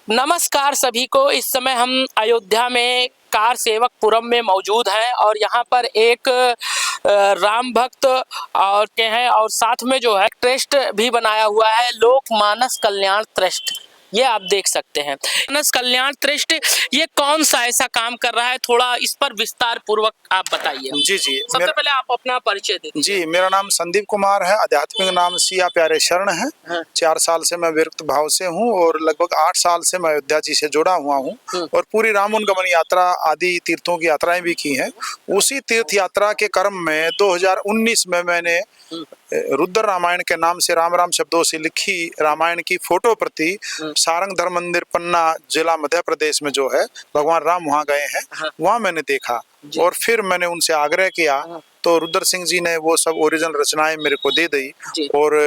नमस्कार सभी को। इस समय हम अयोध्या में कार सेवकपुरम में मौजूद हैं और यहाँ पर एक राम भक्त और के हैं और साथ में जो है ट्रस्ट भी बनाया हुआ है, लोक मानस कल्याण ट्रस्ट। ये आप देख सकते हैं मानस कल्याण ट्रस्ट ये कौन सा ऐसा काम कर रहा है, थोड़ा इस पर विस्तार पूर्वक आप बताइए। जी सबसे पहले आप अपना परिचय दीजिए। जी, मेरा नाम संदीप कुमार है। आध्यात्मिक नाम सिया प्यारे शरण है। हाँ। 4 साल से मैं विरक्त भाव से हूँ और लगभग 8 साल से मैं अयोध्या जी से जुड़ा हुआ हूँ और पूरी रामोनगमन यात्रा आदि तीर्थों की यात्राएं भी की हैं। उसी तीर्थ यात्रा के क्रम में 2019 में मैंने रुद्र रामायण के नाम से राम राम शब्दों से लिखी रामायण की फोटो प्रति सारंग धर्म मंदिर पन्ना जिला मध्य प्रदेश में जो है भगवान राम वहाँ गए हैं, वहाँ मैंने देखा और फिर मैंने उनसे आग्रह किया तो रुद्र सिंह जी ने वो सब ओरिजिनल रचनाएं मेरे को दे दी और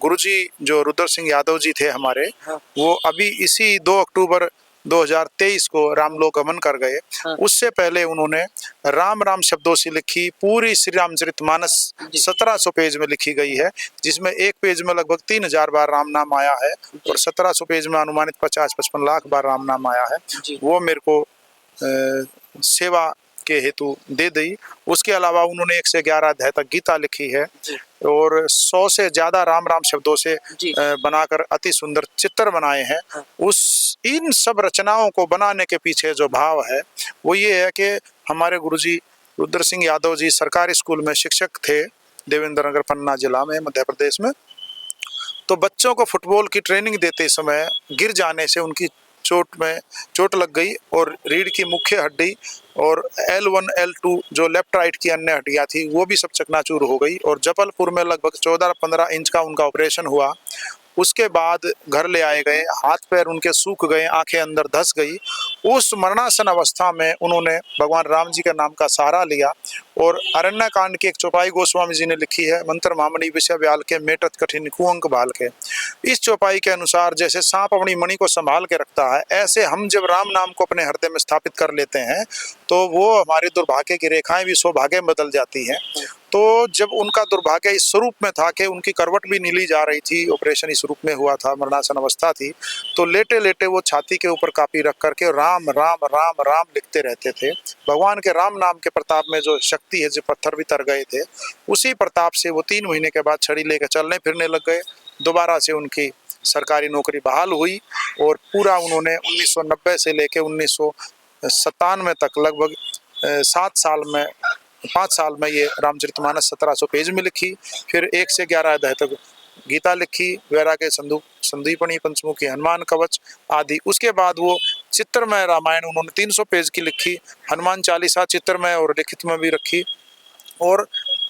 गुरुजी जो रुद्र सिंह यादव जी थे हमारे, वो अभी इसी 2 अक्टूबर 2023 को रामलोक गमन कर गए। उससे पहले उन्होंने राम राम शब्दों से लिखी पूरी श्री रामचरितमानस 1700 पेज में लिखी गई है, जिसमें एक पेज में लगभग 3000 बार राम नाम आया है और 1700 पेज में अनुमानित 50-55 लाख बार राम नाम आया है। वो मेरे को सेवा के हेतु दे दी। उसके अलावा उन्होंने 1 से 11 अध्याय तक गीता लिखी है और 100 से ज्यादा राम राम शब्दों से बनाकर अति सुंदर चित्र बनाए हैं। इन सब रचनाओं को बनाने के पीछे जो भाव है वो ये है कि हमारे गुरुजी रुद्र सिंह यादव जी सरकारी स्कूल में शिक्षक थे, देवेंद्र नगर पन्ना जिला में मध्य प्रदेश में। तो बच्चों को फुटबॉल की ट्रेनिंग देते समय गिर जाने से उनकी चोट लग गई और रीढ़ की मुख्य हड्डी और L1 L2 जो लेफ्ट राइट की अन्य हड्डियां थी वो भी सब चकनाचूर हो गई और जबलपुर में लगभग 14-15 इंच का उनका ऑपरेशन हुआ। उसके बाद घर ले आए गए, हाथ पैर उनके सूख गए, आंखें अंदर धंस गई। उस मरणासन अवस्था में उन्होंने भगवान राम जी के नाम का सहारा लिया और अरण्य कांड की एक चौपाई गोस्वामी जी ने लिखी है, मंत्र मामणी विषय व्याल के मेटत कठिन कुअंक भाल के। इस चौपाई के अनुसार जैसे सांप अपनी मणि को संभाल के रखता है, ऐसे हम जब राम नाम को अपने हृदय में स्थापित कर लेते हैं तो वो हमारे दुर्भाग्य की रेखाएं भी सौभाग्य में बदल जाती हैं। तो जब उनका दुर्भाग्य इस स्वरूप में था कि उनकी करवट भी नीली जा रही थी, ऑपरेशन इस रूप में हुआ था, मरणासन अवस्था थी, तो लेटे लेटे वो छाती के ऊपर कापी रख करके राम राम राम राम लिखते रहते थे। भगवान के राम नाम के प्रताप में जो शक्ति है, जो पत्थर भी तर गए थे, उसी प्रताप से वो 3 महीने के बाद छड़ी लेकर चलने फिरने लग गए। दोबारा से उनकी सरकारी नौकरी बहाल हुई और पूरा उन्होंने 1990 से लेकर 1997 तक लगभग 5 साल में ये रामचरितमानस 1700 पेज में लिखी। फिर 1 से 11 अध्याय तक गीता लिखी, वैराग्य संदीपनी, पंचमुखी, हनुमान कवच आदि। उसके बाद वो चित्रमय रामायण उन्होंने 300 पेज की लिखी, हनुमान चालीसा चित्रमय और लिखित में भी रखी और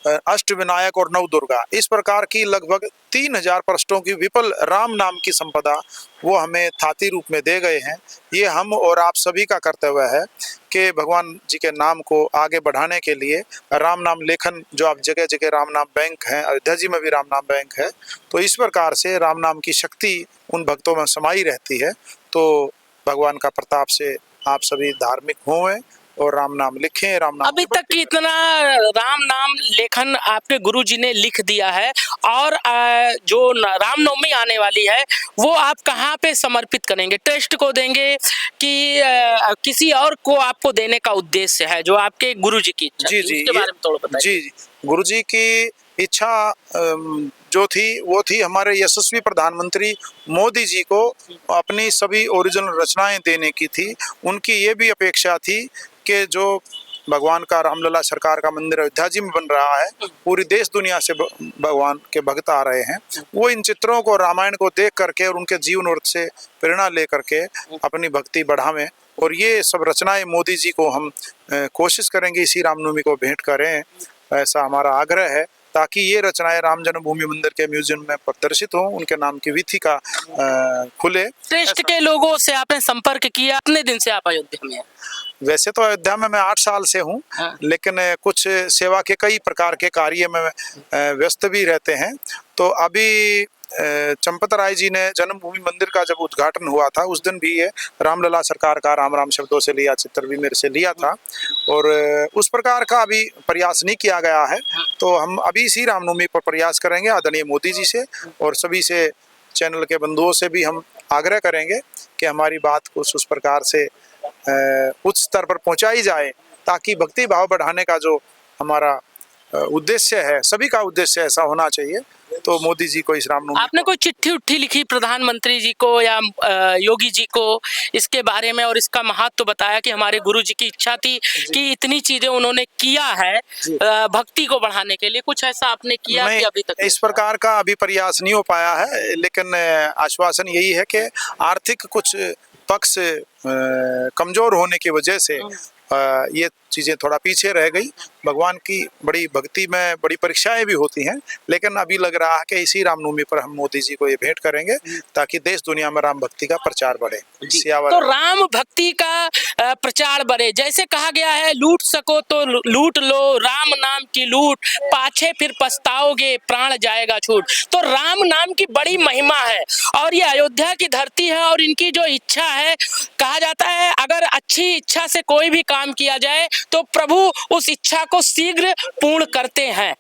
अष्टविनायक और नवदुर्गा, इस प्रकार की लगभग 3000 पृष्ठों की विपुल राम नाम की संपदा वो हमें थाती रूप में दे गए हैं। ये हम और आप सभी का कर्तव्य है कि भगवान जी के नाम को आगे बढ़ाने के लिए राम नाम लेखन, जो आप जगह जगह राम नाम बैंक हैं, अयोध्या जी में भी राम नाम बैंक है, तो इस प्रकार से राम नाम की शक्ति उन भक्तों में समाई रहती है। तो भगवान का प्रताप से आप सभी धार्मिक हों और राम नाम लिखें। राम नाम अभी तक इतना राम नाम लेखन आपके गुरुजी ने लिख दिया है और जो रामनवमी आने वाली है वो आप कहाँ पे समर्पित करेंगे? ट्रस्ट को देंगे कि किसी और को आपको देने का उद्देश्य है, जो आपके गुरुजी की इच्छा थी? उसके बारे में थोड़ा बताइए। जी, गुरुजी की इच्छा जो थी वो थी हमारे यशस्वी प्रधानमंत्री मोदी जी को अपनी सभी ओरिजिनल रचनाएं देने की थी। उनकी ये भी अपेक्षा थी कि जो भगवान का रामलला सरकार का मंदिर अयोध्या जी में बन रहा है, पूरी देश दुनिया से भगवान के भक्त आ रहे हैं, वो इन चित्रों को रामायण को देख करके और उनके जीवन व्रत से प्रेरणा ले करके अपनी भक्ति बढ़ावें। और ये सब रचनाएं मोदी जी को हम कोशिश करेंगे इसी रामनवमी को भेंट करें, ऐसा हमारा आग्रह है, ताकि ये रचनाएं राम जन्मभूमि मंदिर के म्यूजियम में प्रदर्शित हों, उनके नाम की वीथिका खुले। ट्रस्ट के लोगों से आपने संपर्क किया? कितने दिन से आप अयोध्या में हैं? वैसे तो अयोध्या में मैं 8 साल से हूँ, लेकिन कुछ सेवा के कई प्रकार के कार्य में व्यस्त भी रहते हैं। तो अभी चंपत राय जी ने जन्मभूमि मंदिर का जब उद्घाटन हुआ था, उस दिन भी ये रामलला सरकार का राम राम शब्दों से लिया चित्र भी मेरे से लिया था और उस प्रकार का अभी प्रयास नहीं किया गया है। तो हम अभी इसी रामनवमी पर प्रयास करेंगे आदरणीय मोदी जी से और सभी से, चैनल के बंधुओं से भी हम आग्रह करेंगे कि हमारी बात को उस प्रकार से उच्च स्तर पर पहुंचाई जाए, ताकि भक्ति भाव बढ़ाने का जो हमारा उद्देश्य है, सभी का उद्देश्य ऐसा होना चाहिए। तो मोदी जी को इस रामनवमी आपने कोई चिट्ठी उट्ठी लिखी प्रधानमंत्री जी को या योगी जी को इसके बारे में और इसका महत्व बताया कि हमारे गुरु जी की इच्छा थी कि इतनी चीजें उन्होंने किया है भक्ति को बढ़ाने के लिए, कुछ ऐसा आपने किया कि अभी तक? इस प्रकार का अभी प्रयास नहीं हो पाया है, लेकिन आश्वासन यही है कि आर्थिक कुछ पक्ष कमजोर होने की वजह से ये चीजें थोड़ा पीछे रह गई। भगवान की बड़ी भक्ति में बड़ी परीक्षाएं भी होती हैं, लेकिन अभी लग रहा है कि इसी रामनवमी पर हम मोदी जी को ये भेंट करेंगे ताकि देश दुनिया में राम भक्ति का प्रचार बढ़े। तो राम भक्ति का प्रचार बढ़े, जैसे कहा गया है, लूट सको तो लूट लो, राम नाम की लूट, पाछे फिर पछताओगे, प्राण जाएगा छूट। तो राम नाम की बड़ी महिमा है और ये अयोध्या की धरती है और इनकी जो इच्छा है, कहा जाता है अगर अच्छी इच्छा से कोई भी काम किया जाए तो प्रभु उस इच्छा को शीघ्र पूर्ण करते हैं।